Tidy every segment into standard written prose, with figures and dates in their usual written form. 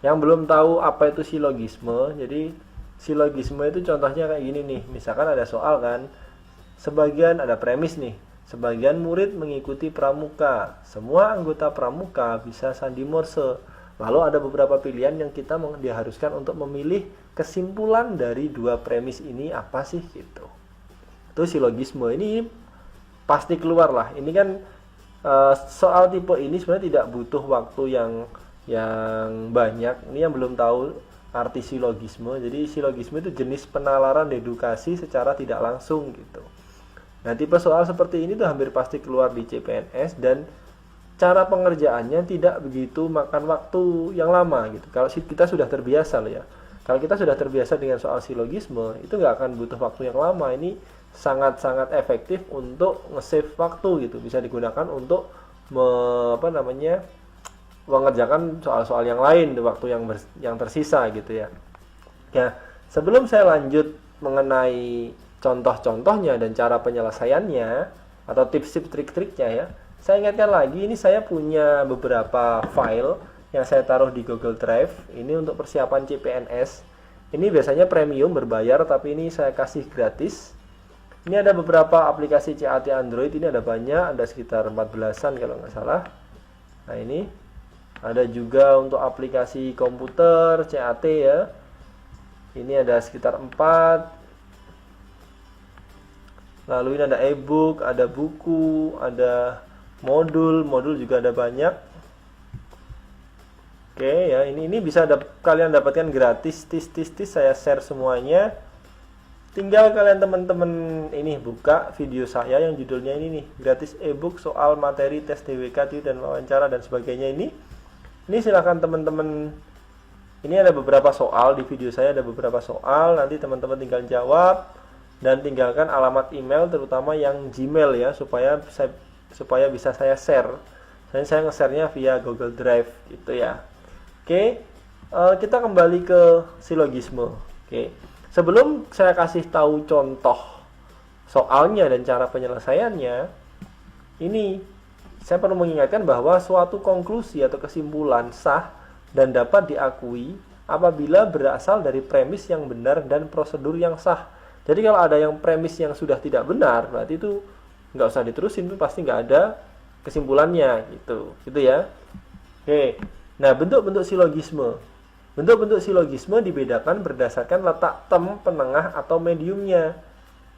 Yang belum tahu apa itu silogisme, jadi silogisme itu contohnya kayak gini nih. Misalkan ada soal kan, sebagian ada premis nih. Sebagian murid mengikuti pramuka. Semua anggota pramuka bisa sandi morse. Lalu ada beberapa pilihan yang kita diharuskan untuk memilih kesimpulan dari dua premis ini apa sih gitu. Itu silogisme. Ini pasti keluar lah. Ini kan soal tipe ini sebenarnya tidak butuh waktu yang banyak. Ini yang belum tahu arti silogisme. Jadi silogisme itu jenis penalaran dedukasi secara tidak langsung gitu. Nah, tipe soal seperti ini tuh hampir pasti keluar di CPNS dan cara pengerjaannya tidak begitu makan waktu yang lama gitu. Kalau kita sudah terbiasa loh ya. Kalau kita sudah terbiasa dengan soal silogisme, itu nggak akan butuh waktu yang lama. Ini sangat-sangat efektif untuk nge-save waktu gitu. Bisa digunakan untuk mengerjakan soal-soal yang lain di waktu yang tersisa gitu ya. Ya, sebelum saya lanjut mengenai contoh-contohnya dan cara penyelesaiannya atau tips-tips trik-triknya ya, saya ingatkan lagi, ini saya punya beberapa file yang saya taruh di Google Drive. Ini untuk persiapan CPNS. Ini biasanya premium berbayar, tapi ini saya kasih gratis. Ini ada beberapa aplikasi CAT Android, ini ada banyak, ada sekitar 14-an kalau nggak salah. Nah, ini ada juga untuk aplikasi komputer CAT ya. Ini ada sekitar 4. Lalu ini ada e-book, ada buku, ada modul juga ada banyak. Oke ya, ini bisa kalian dapatkan gratis. Saya share semuanya. Tinggal kalian teman-teman ini buka video saya yang judulnya ini nih, gratis e-book soal materi tes DWK dan wawancara dan sebagainya ini. Ini silakan teman-teman. Ini ada beberapa soal di video saya, ada beberapa soal. Nanti teman-teman tinggal jawab dan tinggalkan alamat email, terutama yang Gmail ya, supaya bisa saya share. Saya nge-share-nya via Google Drive gitu ya. Oke, kita kembali ke silogisme. Oke, sebelum saya kasih tahu contoh soalnya dan cara penyelesaiannya, ini saya perlu mengingatkan bahwa suatu konklusi atau kesimpulan sah dan dapat diakui apabila berasal dari premis yang benar dan prosedur yang sah. Jadi kalau ada yang premis yang sudah tidak benar, berarti itu nggak usah diterusin, itu pasti nggak ada kesimpulannya gitu ya. Oke, nah bentuk-bentuk silogisme. Bentuk-bentuk silogisme dibedakan berdasarkan letak tem penengah atau mediumnya.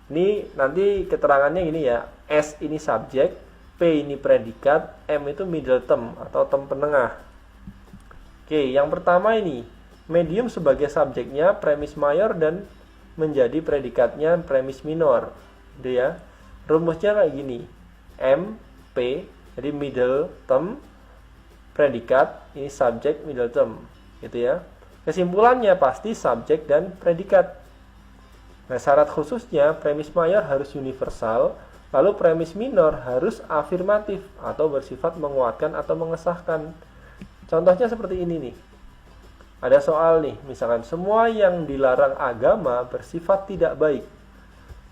Ini nanti keterangannya gini ya, S ini subjek, P ini predikat, M itu middle term atau tem penengah. Oke, yang pertama ini, medium sebagai subjeknya premis mayor dan menjadi predikatnya premis minor, gitu ya. Rumusnya kayak gini, M, P, jadi middle term, predikat, ini subject middle term, gitu ya. Kesimpulannya pasti subjek dan predikat. Nah, syarat khususnya premis mayor harus universal, lalu premis minor harus afirmatif atau bersifat menguatkan atau mengesahkan. Contohnya seperti ini nih. Ada soal nih, misalkan semua yang dilarang agama bersifat tidak baik.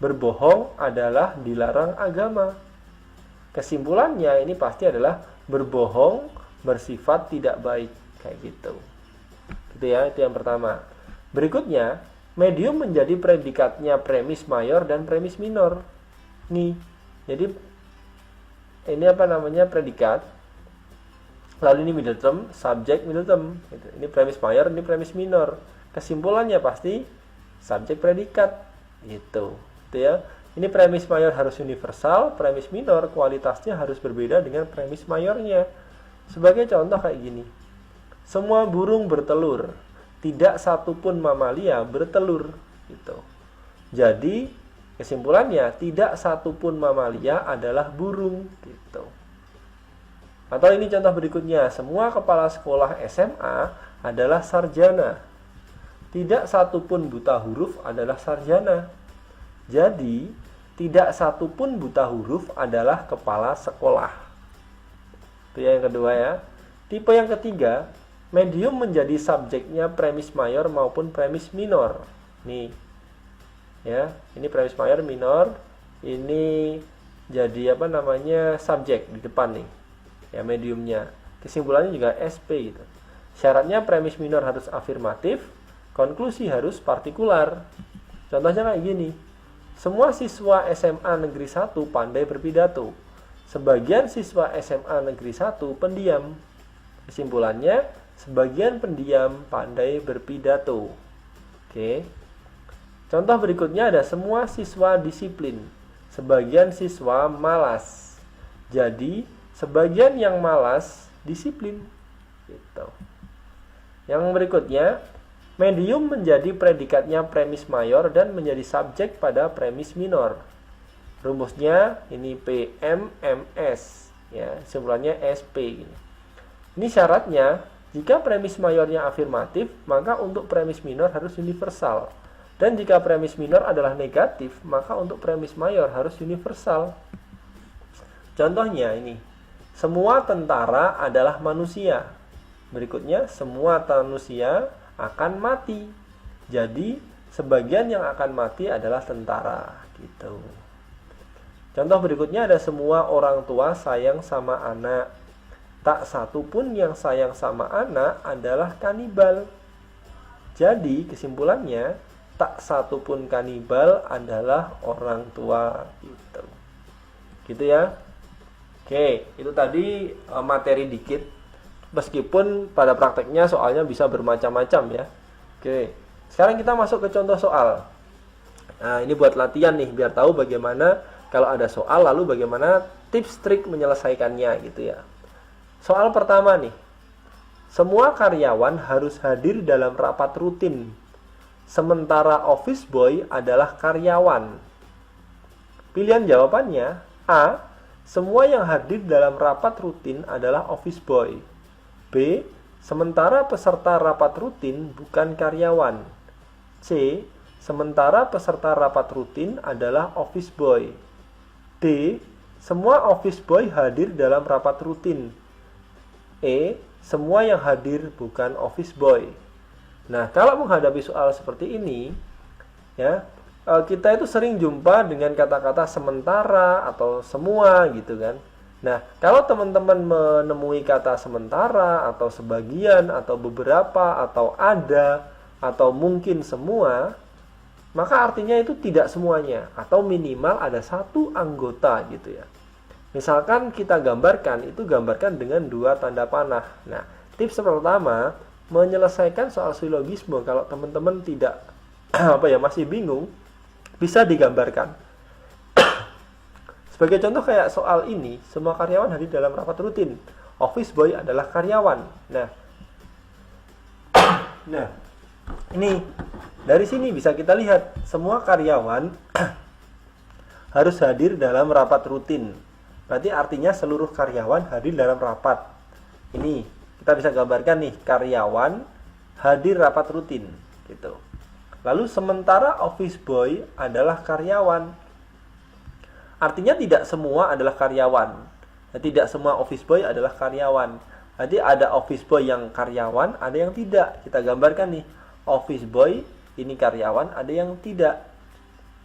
Berbohong adalah dilarang agama. Kesimpulannya ini pasti adalah berbohong bersifat tidak baik, kayak gitu. Gitu ya, itu yang pertama. Berikutnya, medium menjadi predikatnya premis mayor dan premis minor. Nih. Jadi ini predikat. Lalu ini middle term, subject middle term. Gitu. Ini premis mayor, ini premis minor. Kesimpulannya pasti subjek predikat. Gitu ya. Ini premis mayor harus universal, premis minor kualitasnya harus berbeda dengan premis mayornya. Sebagai contoh kayak gini. Semua burung bertelur, tidak satupun mamalia bertelur. Gitu. Jadi kesimpulannya tidak satupun mamalia adalah burung. Gitu. Atau ini contoh berikutnya, semua kepala sekolah SMA adalah sarjana. Tidak satupun buta huruf adalah sarjana. Jadi, tidak satupun buta huruf adalah kepala sekolah. Itu yang kedua ya. Tipe yang ketiga, medium menjadi subjeknya premis mayor maupun premis minor. Nih, ya, ini premis mayor, minor, ini jadi subjek di depan nih. Ya, mediumnya. Kesimpulannya juga SP gitu. Syaratnya premis minor harus afirmatif, konklusi harus partikular. Contohnya kayak gini. Semua siswa SMA Negeri 1 pandai berpidato. Sebagian siswa SMA Negeri 1 pendiam. Kesimpulannya, sebagian pendiam pandai berpidato. Oke. Contoh berikutnya ada semua siswa disiplin. Sebagian siswa malas. Jadi, sebagian yang malas disiplin. Gitu. Yang berikutnya, medium menjadi predikatnya premis mayor dan menjadi subjek pada premis minor. Rumusnya ini PMMS, ya, simpulannya SP. Ini syaratnya, jika premis mayornya afirmatif, maka untuk premis minor harus universal. Dan jika premis minor adalah negatif, maka untuk premis mayor harus universal. Contohnya ini, semua tentara adalah manusia. Berikutnya, semua manusia akan mati. Jadi, sebagian yang akan mati adalah tentara, gitu. Contoh berikutnya ada semua orang tua sayang sama anak. Tak satu pun yang sayang sama anak adalah kanibal. Jadi, kesimpulannya, tak satu pun kanibal adalah orang tua, gitu. Gitu ya. Oke, itu tadi materi dikit. Meskipun pada prakteknya soalnya bisa bermacam-macam ya. Oke, sekarang kita masuk ke contoh soal. Nah, ini buat latihan nih, biar tahu bagaimana kalau ada soal, lalu bagaimana tips trik menyelesaikannya gitu ya. Soal pertama nih, semua karyawan harus hadir dalam rapat rutin, sementara office boy adalah karyawan. Pilihan jawabannya, A, semua yang hadir dalam rapat rutin adalah office boy. B, sementara peserta rapat rutin bukan karyawan. C, sementara peserta rapat rutin adalah office boy. D, semua office boy hadir dalam rapat rutin. E, semua yang hadir bukan office boy. Nah, kalau menghadapi soal seperti ini, ya, kita itu sering jumpa dengan kata-kata sementara atau semua gitu kan. Nah, kalau teman-teman menemui kata sementara atau sebagian atau beberapa atau ada atau mungkin semua, maka artinya itu tidak semuanya atau minimal ada satu anggota gitu ya. Misalkan kita gambarkan, itu gambarkan dengan dua tanda panah. Nah, tips pertama, menyelesaikan soal silogisme kalau teman-teman tidak masih bingung, bisa digambarkan. Sebagai contoh kayak soal ini, semua karyawan hadir dalam rapat rutin. Office boy adalah karyawan. Nah, ini dari sini bisa kita lihat semua karyawan harus hadir dalam rapat rutin. Berarti artinya seluruh karyawan hadir dalam rapat. Ini kita bisa gambarkan nih, karyawan hadir rapat rutin gitu. Lalu sementara office boy adalah karyawan. Artinya tidak semua adalah karyawan. Tidak semua office boy adalah karyawan. Jadi ada office boy yang karyawan, ada yang tidak. Kita gambarkan nih, office boy ini karyawan, ada yang tidak.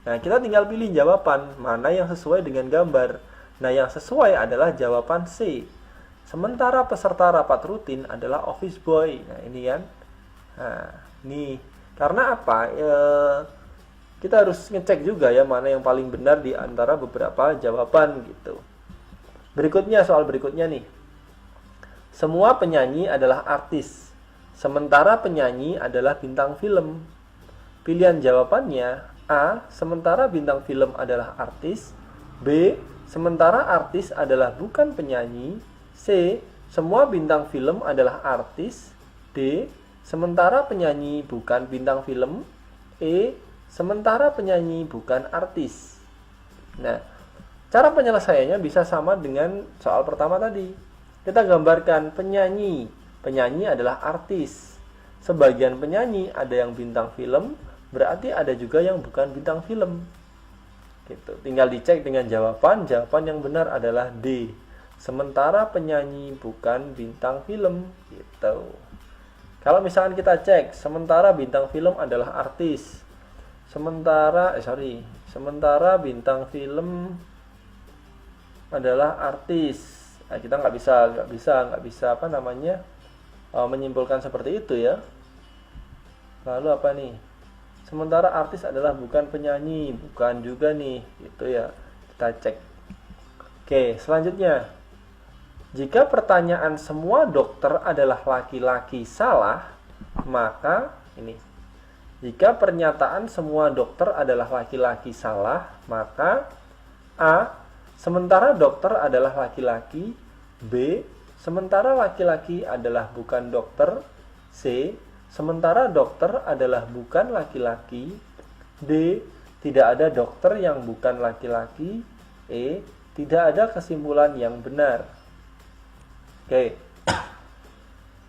Nah, kita tinggal pilih jawaban mana yang sesuai dengan gambar. Nah, yang sesuai adalah jawaban C. Sementara peserta rapat rutin adalah office boy. Nah, ini kan. Nah, ini karena apa? Kita harus ngecek juga ya mana yang paling benar di antara beberapa jawaban gitu. Berikutnya, soal berikutnya nih. Semua penyanyi adalah artis, sementara penyanyi adalah bintang film. Pilihan jawabannya A, sementara bintang film adalah artis. B, sementara artis adalah bukan penyanyi. C, semua bintang film adalah artis. D, sementara penyanyi bukan bintang film. E, sementara penyanyi bukan artis. Nah, cara penyelesaiannya bisa sama dengan soal pertama tadi. Kita gambarkan penyanyi. Penyanyi adalah artis. Sebagian penyanyi ada yang bintang film, berarti ada juga yang bukan bintang film. Gitu. Tinggal dicek dengan jawaban. Jawaban yang benar adalah D. Sementara penyanyi bukan bintang film. Gitu. Kalau misalkan kita cek, sementara bintang film adalah artis. Sementara bintang film adalah artis. Nah, kita nggak bisa menyimpulkan seperti itu ya. Lalu apa nih? Sementara artis adalah bukan penyanyi, bukan juga nih, gitu ya. Kita cek. Oke, selanjutnya. Jika pertanyaan semua dokter adalah laki-laki salah, maka ini. Jika pernyataan semua dokter adalah laki-laki salah, maka A. Sementara dokter adalah laki-laki. B. Sementara laki-laki adalah bukan dokter. C. Sementara dokter adalah bukan laki-laki. D. Tidak ada dokter yang bukan laki-laki. E. Tidak ada kesimpulan yang benar. Oke.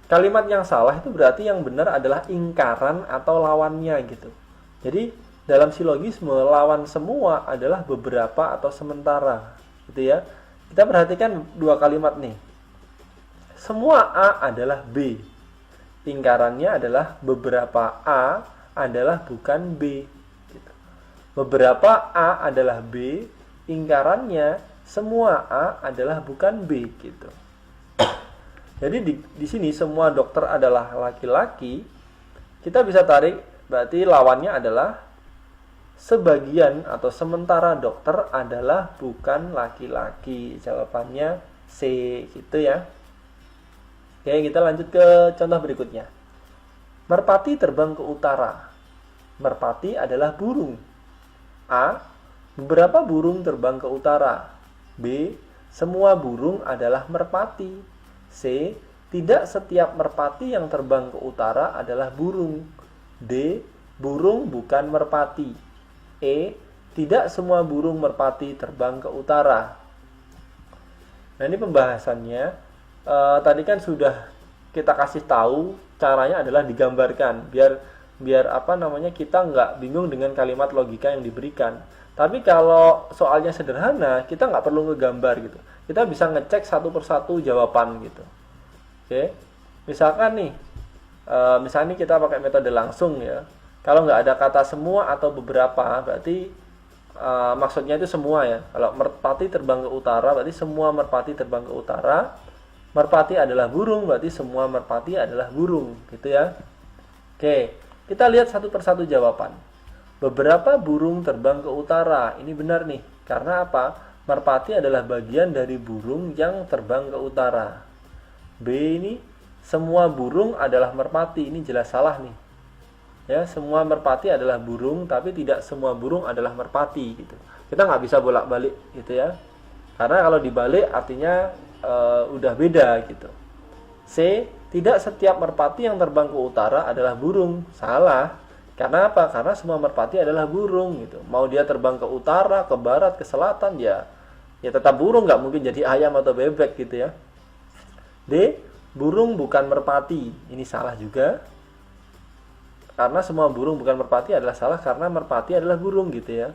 Kalimat yang salah itu berarti yang benar adalah ingkaran atau lawannya gitu. Jadi dalam silogisme lawan semua adalah beberapa atau sementara gitu ya. Kita perhatikan dua kalimat nih. Semua A adalah B. Ingkarannya adalah beberapa A adalah bukan B. Gitu. Beberapa A adalah B, ingkarannya semua A adalah bukan B. Gitu. Jadi di sini semua dokter adalah laki-laki. Kita bisa tarik, berarti lawannya adalah sebagian atau sementara dokter adalah bukan laki-laki. Jawabannya C, gitu ya. Oke, kita lanjut ke contoh berikutnya. Merpati terbang ke utara. Merpati adalah burung. A. Beberapa burung terbang ke utara. B. Semua burung adalah merpati. C. Tidak setiap merpati yang terbang ke utara adalah burung. D. Burung bukan merpati. E. Tidak semua burung merpati terbang ke utara. Nah, ini pembahasannya. Tadi kan sudah kita kasih tahu caranya adalah digambarkan biar apa namanya kita nggak bingung dengan kalimat logika yang diberikan. Tapi kalau soalnya sederhana kita nggak perlu ngegambar gitu. Kita bisa ngecek satu persatu jawaban gitu. Oke, misalkan nih, misalnya kita pakai metode langsung ya. Kalau nggak ada kata semua atau beberapa berarti maksudnya itu semua ya. Kalau merpati terbang ke utara berarti semua merpati terbang ke utara. Merpati adalah burung, berarti semua merpati adalah burung, gitu ya. Oke, kita lihat satu persatu jawaban. Beberapa burung terbang ke utara, ini benar nih. Karena apa? Merpati adalah bagian dari burung yang terbang ke utara. B ini, semua burung adalah merpati, ini jelas salah nih. Ya, semua merpati adalah burung, tapi tidak semua burung adalah merpati, gitu. Kita nggak bisa bolak-balik, gitu ya. Karena kalau dibalik artinya udah beda gitu. C. Tidak setiap merpati yang terbang ke utara adalah burung. Salah. Karena apa? Karena semua merpati adalah burung gitu. Mau dia terbang ke utara, ke barat, ke selatan ya tetap burung, nggak mungkin jadi ayam atau bebek gitu ya. D. Burung bukan merpati. Ini salah juga. Karena semua burung bukan merpati adalah salah karena merpati adalah burung gitu ya.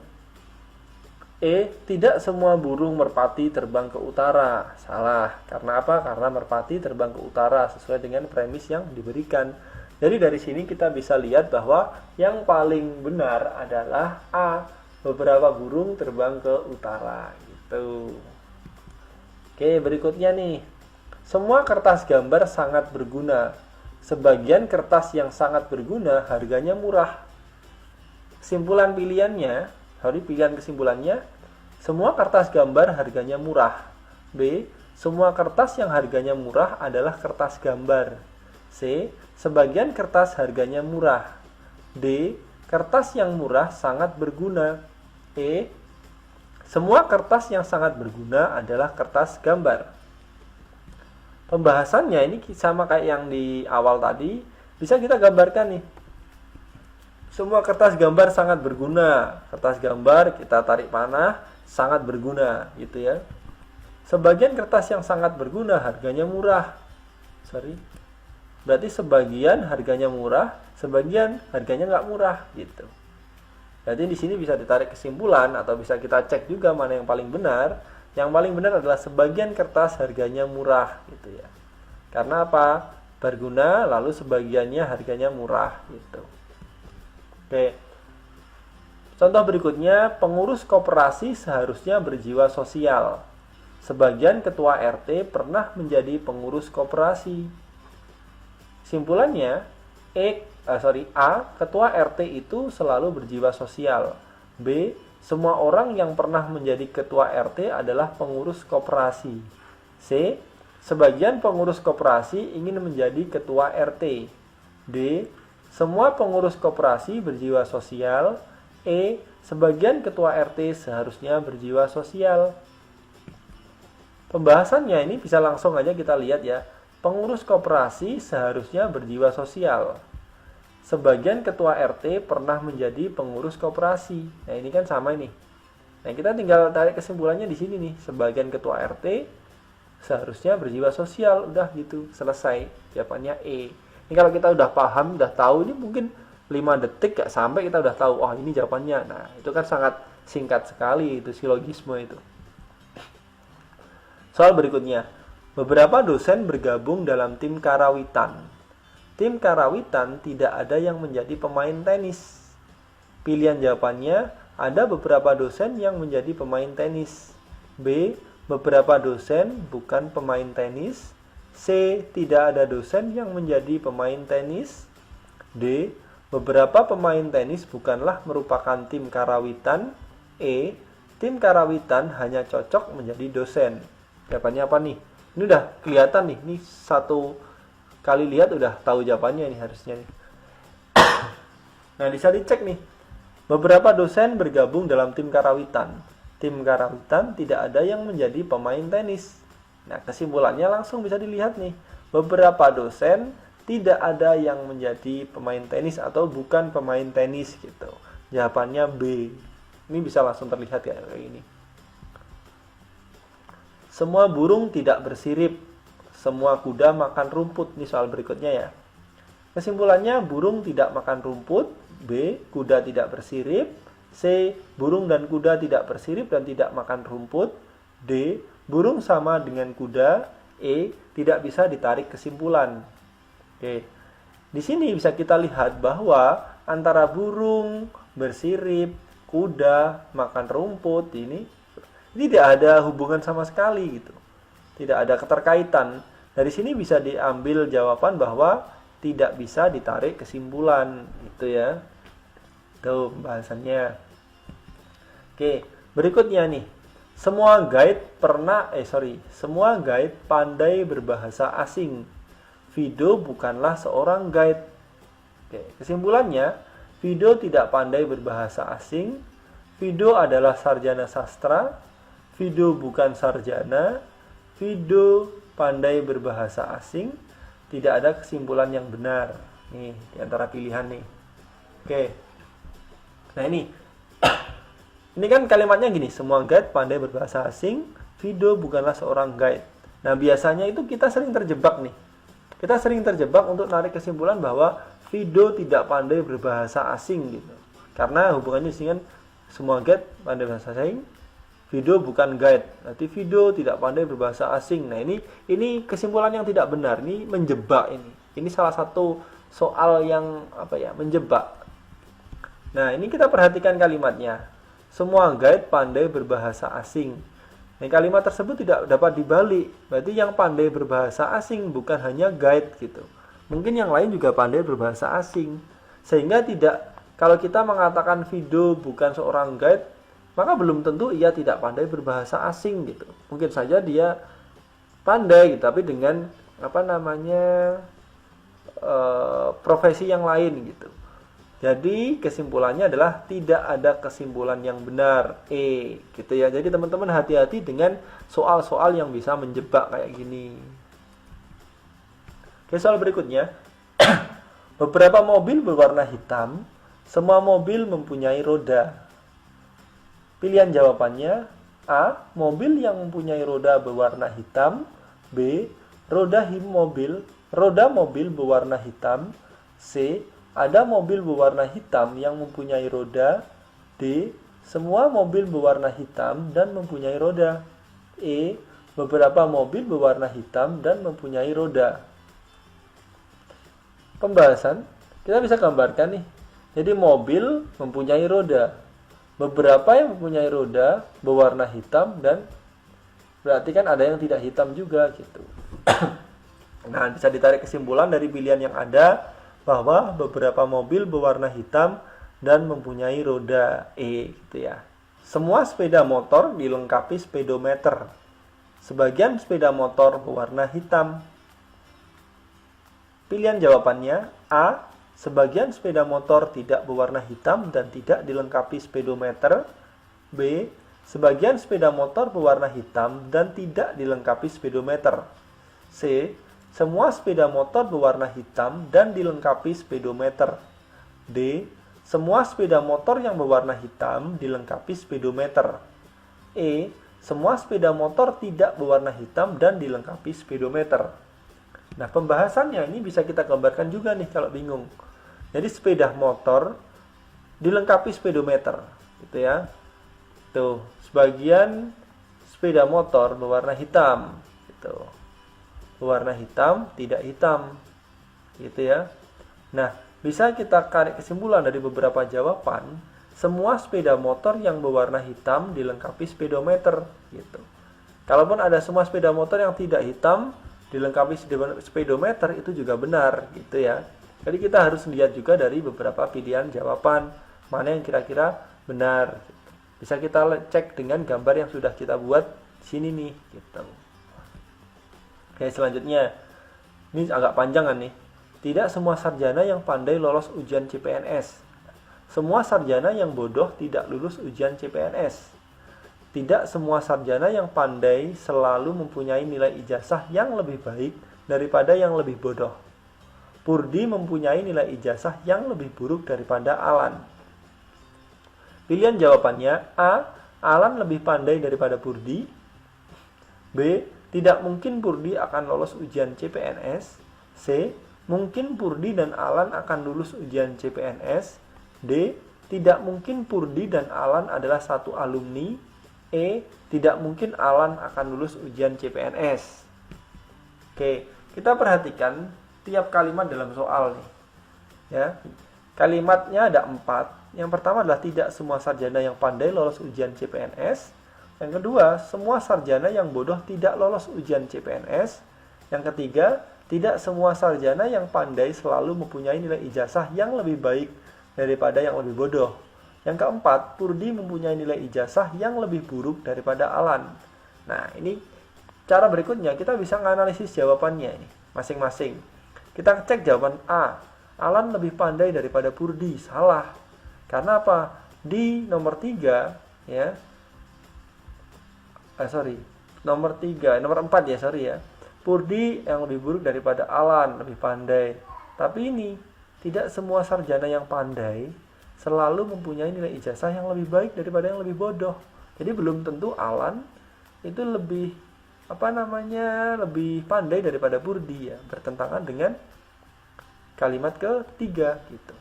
E. Tidak semua burung merpati terbang ke utara. Salah. Karena apa? Karena merpati terbang ke utara sesuai dengan premis yang diberikan. Jadi dari sini kita bisa lihat bahwa yang paling benar adalah A. Beberapa burung terbang ke utara. Gitu. Oke, berikutnya nih. Semua kertas gambar sangat berguna. Sebagian kertas yang sangat berguna harganya murah. Kesimpulan pilihannya, pilihan kesimpulannya, semua kertas gambar harganya murah. B. Semua kertas yang harganya murah adalah kertas gambar. C. Sebagian kertas harganya murah. D. Kertas yang murah sangat berguna. E. Semua kertas yang sangat berguna adalah kertas gambar. Pembahasannya ini sama kayak yang di awal tadi. Bisa kita gambarkan nih. Semua kertas gambar sangat berguna. Kertas gambar kita tarik panah sangat berguna gitu ya. Sebagian kertas yang sangat berguna harganya murah. Berarti sebagian harganya murah, sebagian harganya nggak murah gitu. Berarti di sini bisa ditarik kesimpulan atau bisa kita cek juga mana yang paling benar. Yang paling benar adalah sebagian kertas harganya murah gitu ya. Karena apa? Berguna lalu sebagiannya harganya murah gitu. Oke. Contoh berikutnya, pengurus koperasi seharusnya berjiwa sosial. Sebagian ketua RT pernah menjadi pengurus koperasi. Kesimpulannya, A, ketua RT itu selalu berjiwa sosial. B, semua orang yang pernah menjadi ketua RT adalah pengurus koperasi. C, sebagian pengurus koperasi ingin menjadi ketua RT. D, semua pengurus koperasi berjiwa sosial. E, sebagian ketua RT seharusnya berjiwa sosial. Pembahasannya ini bisa langsung aja kita lihat ya. Pengurus koperasi seharusnya berjiwa sosial. Sebagian ketua RT pernah menjadi pengurus koperasi. Nah, ini kan sama ini. Nah, kita tinggal tarik kesimpulannya di sini nih. Sebagian ketua RT seharusnya berjiwa sosial. Udah gitu, selesai. Jawabannya E. Ini kalau kita udah paham, udah tahu, ini mungkin 5 detik gak sampai kita udah tahu, oh ini jawabannya. Nah, itu kan sangat singkat sekali itu silogisme itu. Soal berikutnya. Beberapa dosen bergabung dalam tim karawitan. Tim karawitan tidak ada yang menjadi pemain tenis. Pilihan jawabannya, ada beberapa dosen yang menjadi pemain tenis. B, beberapa dosen bukan pemain tenis. C, tidak ada dosen yang menjadi pemain tenis. D, beberapa pemain tenis bukanlah merupakan tim karawitan. E, tim karawitan hanya cocok menjadi dosen. Jawabannya apa nih? Ini udah kelihatan nih, ini satu kali lihat udah tahu jawabannya nih harusnya nih. Nah, bisa dicek nih. Beberapa dosen bergabung dalam tim karawitan. Tim karawitan tidak ada yang menjadi pemain tenis. Nah, kesimpulannya langsung bisa dilihat nih. Beberapa dosen tidak ada yang menjadi pemain tenis atau bukan pemain tenis gitu. Jawabannya B. Ini bisa langsung terlihat kayak ini. Semua burung tidak bersirip. Semua kuda makan rumput. Ini soal berikutnya ya. Kesimpulannya, burung tidak makan rumput. B, kuda tidak bersirip. C, burung dan kuda tidak bersirip dan tidak makan rumput. D, burung sama dengan kuda. E, tidak bisa ditarik kesimpulan. Oke. Di sini bisa kita lihat bahwa antara burung bersirip, kuda makan rumput ini tidak ada hubungan sama sekali gitu. Tidak ada keterkaitan. Dari sini bisa diambil jawaban bahwa tidak bisa ditarik kesimpulan gitu ya. Tuh pembahasannya. Oke, berikutnya nih. Semua guide pandai berbahasa asing. Fido bukanlah seorang guide. Oke, kesimpulannya, Fido tidak pandai berbahasa asing. Fido adalah sarjana sastra. Fido bukan sarjana. Fido pandai berbahasa asing. Tidak ada kesimpulan yang benar. Nih, di antara pilihan nih. Oke. Nah, ini. Ini kan kalimatnya gini, semua guide pandai berbahasa asing. Fido bukanlah seorang guide. Nah, biasanya itu kita sering terjebak nih. Kita sering terjebak untuk narik kesimpulan bahwa Fido tidak pandai berbahasa asing gitu. Karena hubungannya dengan semua guide pandai berbahasa asing. Fido bukan guide. Nanti Fido tidak pandai berbahasa asing. Nah, ini kesimpulan yang tidak benar. Ini menjebak ini. Ini salah satu soal yang menjebak. Nah, ini kita perhatikan kalimatnya. Semua guide pandai berbahasa asing. Nah, kalimat tersebut tidak dapat dibalik. Berarti yang pandai berbahasa asing bukan hanya guide gitu. Mungkin yang lain juga pandai berbahasa asing. Sehingga kalau kita mengatakan Fido bukan seorang guide, maka belum tentu ia tidak pandai berbahasa asing gitu. Mungkin saja dia pandai gitu, tapi dengan profesi yang lain gitu. Jadi kesimpulannya adalah tidak ada kesimpulan yang benar. Gitu ya. Jadi teman-teman hati-hati dengan soal-soal yang bisa menjebak kayak gini. Oke, soal berikutnya. Beberapa mobil berwarna hitam. Semua mobil mempunyai roda. Pilihan jawabannya A, mobil yang mempunyai roda berwarna hitam. B, roda mobil berwarna hitam. C, ada mobil berwarna hitam yang mempunyai roda. D, semua mobil berwarna hitam dan mempunyai roda. E, beberapa mobil berwarna hitam dan mempunyai roda. Pembahasan, kita bisa gambarkan nih. Jadi mobil mempunyai roda. Beberapa yang mempunyai roda berwarna hitam dan berarti kan ada yang tidak hitam juga gitu. Nah, bisa ditarik kesimpulan dari pilihan yang ada bahwa beberapa mobil berwarna hitam dan mempunyai roda E gitu ya. Semua sepeda motor dilengkapi speedometer. Sebagian sepeda motor berwarna hitam. Pilihan jawabannya A. Sebagian sepeda motor tidak berwarna hitam dan tidak dilengkapi speedometer. B. Sebagian sepeda motor berwarna hitam dan tidak dilengkapi speedometer. C. Semua sepeda motor berwarna hitam dan dilengkapi speedometer. D. Semua sepeda motor yang berwarna hitam dilengkapi speedometer. E. Semua sepeda motor tidak berwarna hitam dan dilengkapi speedometer. Nah, pembahasannya ini bisa kita gambarkan juga nih kalau bingung. Jadi sepeda motor dilengkapi speedometer, gitu ya. Tuh, sebagian sepeda motor berwarna hitam, gitu. Berwarna hitam, tidak hitam, gitu ya. Nah, bisa kita tarik kesimpulan dari beberapa jawaban. Semua sepeda motor yang berwarna hitam dilengkapi speedometer, gitu. Kalaupun ada semua sepeda motor yang tidak hitam dilengkapi speedometer, itu juga benar, gitu ya. Jadi kita harus lihat juga dari beberapa pilihan jawaban mana yang kira-kira benar, gitu. Bisa kita cek dengan gambar yang sudah kita buat sini nih, gitu. Oke, selanjutnya ini agak panjangan nih. Tidak semua sarjana yang pandai lolos ujian CPNS. Semua sarjana yang bodoh tidak lulus ujian CPNS. Tidak semua sarjana yang pandai selalu mempunyai nilai ijazah yang lebih baik daripada yang lebih bodoh. Purdi mempunyai nilai ijazah yang lebih buruk daripada Alan. Pilihan jawabannya A. Alan lebih pandai daripada Purdi. B. Tidak mungkin Purdi akan lolos ujian CPNS. C. Mungkin Purdi dan Alan akan lulus ujian CPNS. D. Tidak mungkin Purdi dan Alan adalah satu alumni. E. Tidak mungkin Alan akan lulus ujian CPNS. Oke, kita perhatikan tiap kalimat dalam soal nih. Ya, kalimatnya ada 4. Yang pertama adalah tidak semua sarjana yang pandai lolos ujian CPNS. Yang kedua, semua sarjana yang bodoh tidak lolos ujian CPNS. Yang ketiga, tidak semua sarjana yang pandai selalu mempunyai nilai ijazah yang lebih baik daripada yang lebih bodoh. Yang keempat, Purdi mempunyai nilai ijazah yang lebih buruk daripada Alan. Nah, ini cara berikutnya kita bisa menganalisis jawabannya ini masing-masing. Kita cek jawaban A. Alan lebih pandai daripada Purdi. Salah. Karena apa? Di nomor 3 ya. Nomor 4 ya. Purdi yang lebih buruk daripada Alan, lebih pandai. Tapi ini tidak semua sarjana yang pandai selalu mempunyai nilai ijazah yang lebih baik daripada yang lebih bodoh. Jadi belum tentu Alan itu lebih lebih pandai daripada Purdi ya, bertentangan dengan kalimat ketiga gitu.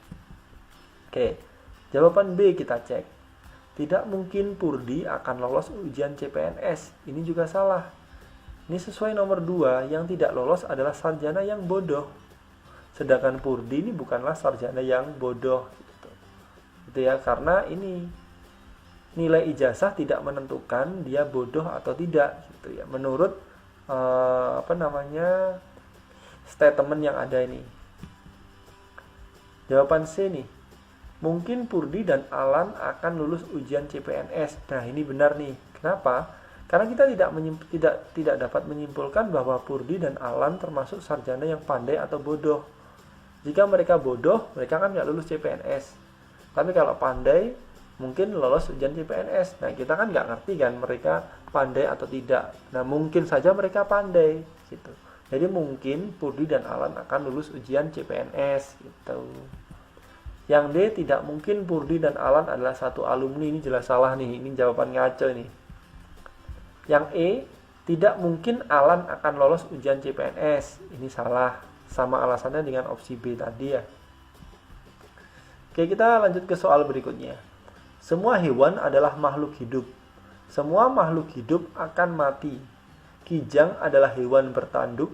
Oke, jawaban B kita cek. Tidak mungkin Purdi akan lolos ujian CPNS. Ini juga salah. Ini sesuai nomor 2, yang tidak lolos adalah sarjana yang bodoh. Sedangkan Purdi ini bukanlah sarjana yang bodoh gitu. Gitu ya, karena ini nilai ijazah tidak menentukan dia bodoh atau tidak gitu ya. Menurut statement yang ada ini. Jawaban C nih. Mungkin Purdi dan Alan akan lulus ujian CPNS. Nah, ini benar nih. Kenapa? Karena kita tidak dapat menyimpulkan bahwa Purdi dan Alan termasuk sarjana yang pandai atau bodoh. Jika mereka bodoh, mereka kan nggak lulus CPNS. Tapi kalau pandai, mungkin lolos ujian CPNS. Nah, kita kan nggak ngerti kan mereka pandai atau tidak. Nah, mungkin saja mereka pandai gitu. Jadi mungkin Purdi dan Alan akan lulus ujian CPNS gitu. Yang D, tidak mungkin Purdi dan Alan adalah satu alumni. Ini jelas salah nih. Ini jawaban ngaco nih. Yang E, tidak mungkin Alan akan lolos ujian CPNS. Ini salah. Sama alasannya dengan opsi B tadi ya. Oke, kita lanjut ke soal berikutnya. Semua hewan adalah makhluk hidup. Semua makhluk hidup akan mati. Kijang adalah hewan bertanduk.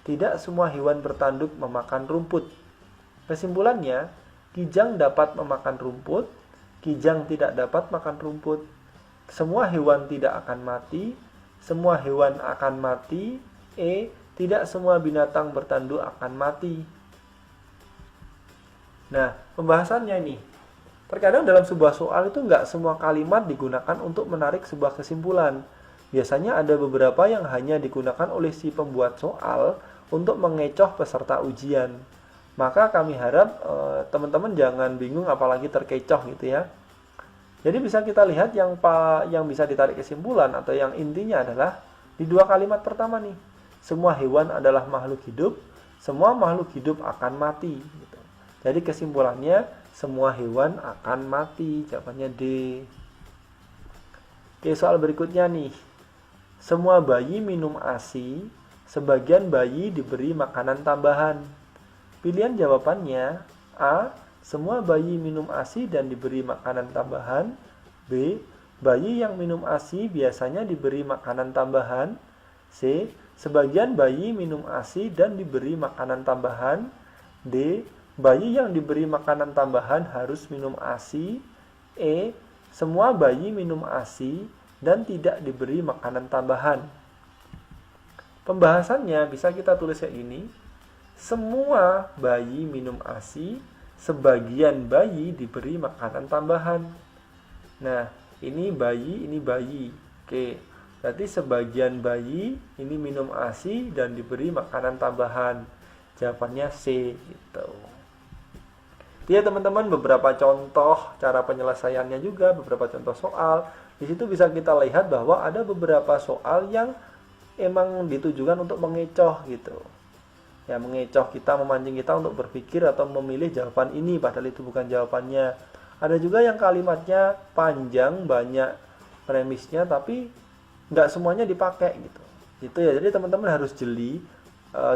Tidak semua hewan bertanduk memakan rumput. Kesimpulannya, kijang dapat memakan rumput, kijang tidak dapat makan rumput. Semua hewan tidak akan mati, semua hewan akan mati. E, tidak semua binatang bertanduk akan mati. Nah, pembahasannya ini. Terkadang dalam sebuah soal itu nggak semua kalimat digunakan untuk menarik sebuah kesimpulan. Biasanya ada beberapa yang hanya digunakan oleh si pembuat soal untuk mengecoh peserta ujian. Maka kami harap teman-teman jangan bingung apalagi terkecoh gitu ya. Jadi bisa kita lihat yang bisa ditarik kesimpulan atau yang intinya adalah di dua kalimat pertama nih. Semua hewan adalah makhluk hidup, semua makhluk hidup akan mati. Gitu. Jadi kesimpulannya semua hewan akan mati. Jawabannya D. Oke, soal berikutnya nih. Semua bayi minum ASI, sebagian bayi diberi makanan tambahan. Pilihan jawabannya A. Semua bayi minum ASI dan diberi makanan tambahan. B. Bayi yang minum ASI biasanya diberi makanan tambahan. C. Sebagian bayi minum ASI dan diberi makanan tambahan. D. Bayi yang diberi makanan tambahan harus minum ASI. E. Semua bayi minum ASI dan tidak diberi makanan tambahan. Pembahasannya bisa kita tulis kayak gini. Semua bayi minum ASI, sebagian bayi diberi makanan tambahan. Nah, ini bayi. Oke, berarti sebagian bayi ini minum ASI dan diberi makanan tambahan. Jawabannya C gitu. Ya teman-teman, beberapa contoh cara penyelesaiannya juga, beberapa contoh soal. Di situ bisa kita lihat bahwa ada beberapa soal yang emang ditujukan untuk mengecoh gitu. Ya, mengecoh kita, memancing kita untuk berpikir atau memilih jawaban ini padahal itu bukan jawabannya. Ada juga yang kalimatnya panjang, banyak premisnya tapi nggak semuanya dipakai gitu. Gitu ya. Jadi teman-teman harus jeli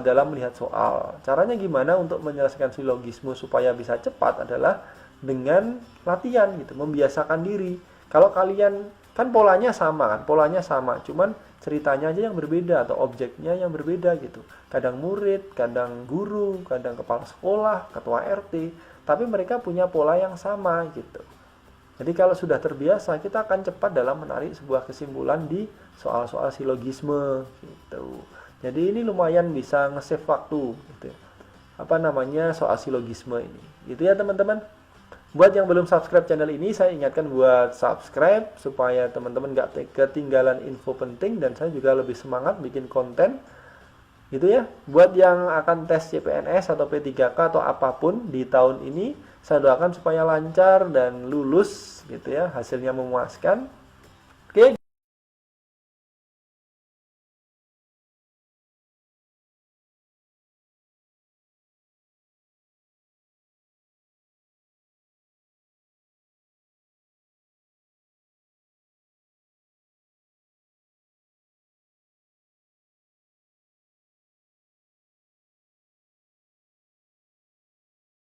dalam melihat soal. Caranya gimana untuk menyelesaikan silogisme supaya bisa cepat adalah dengan latihan gitu, membiasakan diri. Kalau kalian kan polanya sama, cuman ceritanya aja yang berbeda atau objeknya yang berbeda gitu. Kadang murid, kadang guru, kadang kepala sekolah, ketua RT, tapi mereka punya pola yang sama gitu. Jadi kalau sudah terbiasa, kita akan cepat dalam menarik sebuah kesimpulan di soal-soal silogisme gitu. Jadi ini lumayan bisa nge-save waktu gitu. Soal silogisme ini. Gitu ya teman-teman. Buat yang belum subscribe channel ini, saya ingatkan buat subscribe supaya teman-teman gak ketinggalan info penting dan saya juga lebih semangat bikin konten. Gitu ya. Buat yang akan tes CPNS atau P3K atau apapun di tahun ini, saya doakan supaya lancar dan lulus gitu ya, hasilnya memuaskan.